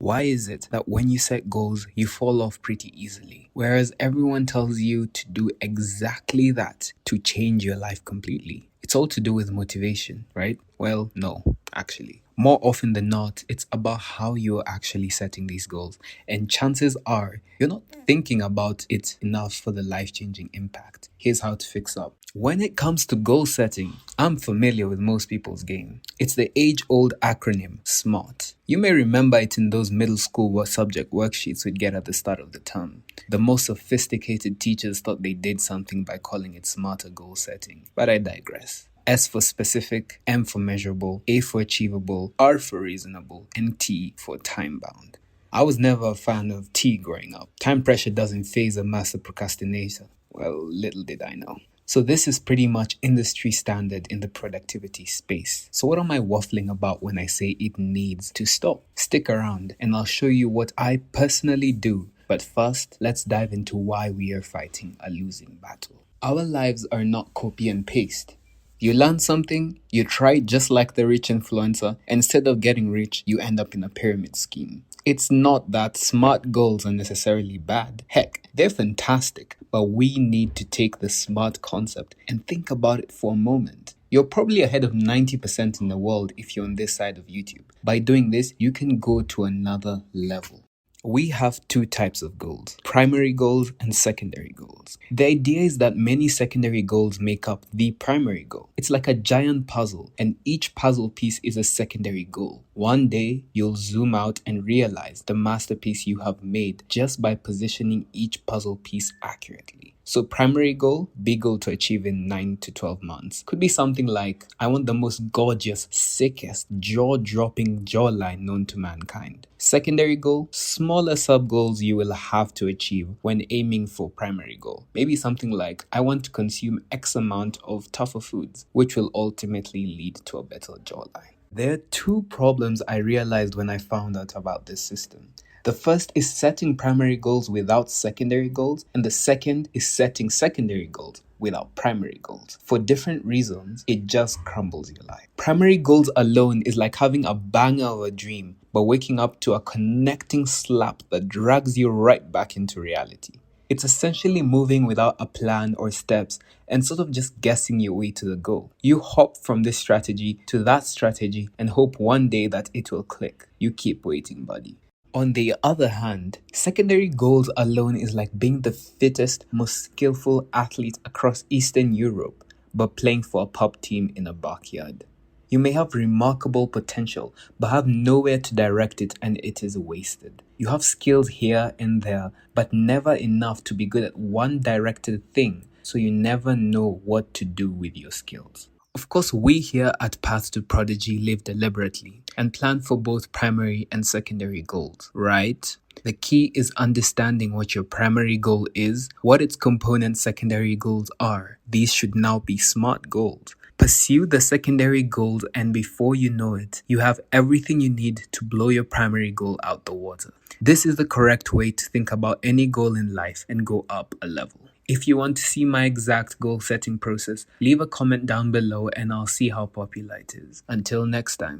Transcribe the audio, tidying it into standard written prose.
Why is it that when you set goals, you fall off pretty easily, whereas everyone tells you to do exactly that to change your life completely? It's all to do with motivation, right? Well, no, actually. More often than not, it's about how you're actually setting these goals. And chances are, you're not thinking about it enough for the life-changing impact. Here's how to fix up. When it comes to goal setting, I'm familiar with most people's game. It's the age-old acronym, SMART. You may remember it in those middle school subject worksheets we'd get at the start of the term. The most sophisticated teachers thought they did something by calling it smarter goal setting. But I digress. S for specific, M for measurable, A for achievable, R for reasonable, and T for time-bound. I was never a fan of T growing up. Time pressure doesn't faze a master procrastinator. Well, little did I know. So this is pretty much industry standard in the productivity space. So what am I waffling about when I say it needs to stop? Stick around and I'll show you what I personally do. But first, let's dive into why we are fighting a losing battle. Our lives are not copy and paste. You learn something, you try it just like the rich influencer, and instead of getting rich, you end up in a pyramid scheme. It's not that SMART goals are necessarily bad. Heck, they're fantastic, but we need to take the SMART concept and think about it for a moment. You're probably ahead of 90% in the world if you're on this side of YouTube. By doing this, you can go to another level. We have two types of goals, primary goals and secondary goals. The idea is that many secondary goals make up the primary goal. It's like a giant puzzle, and each puzzle piece is a secondary goal. One day, you'll zoom out and realize the masterpiece you have made just by positioning each puzzle piece accurately. So primary goal, big goal to achieve in 9 to 12 months. Could be something like, I want the most gorgeous, sickest, jaw-dropping jawline known to mankind. Secondary goal, smaller sub-goals you will have to achieve when aiming for primary goal. Maybe something like, I want to consume X amount of tougher foods, which will ultimately lead to a better jawline. There are two problems I realized when I found out about this system. The first is setting primary goals without secondary goals, and the second is setting secondary goals without primary goals. For different reasons, it just crumbles your life. Primary goals alone is like having a banger of a dream, but waking up to a connecting slap that drags you right back into reality. It's essentially moving without a plan or steps and sort of just guessing your way to the goal. You hop from this strategy to that strategy and hope one day that it will click. You keep waiting, buddy. On the other hand, secondary goals alone is like being the fittest, most skillful athlete across Eastern Europe, but playing for a pub team in a backyard. You may have remarkable potential, but have nowhere to direct it, and it is wasted. You have skills here and there, but never enough to be good at one directed thing, so you never know what to do with your skills. Of course, we here at Path to Prodigy live deliberately and plan for both primary and secondary goals, right? The key is understanding what your primary goal is, what its component secondary goals are. These should now be SMART goals. Pursue the secondary goals, and before you know it, you have everything you need to blow your primary goal out the water. This is the correct way to think about any goal in life and go up a level. If you want to see my exact goal setting process, leave a comment down below and I'll see how popular it is. Until next time.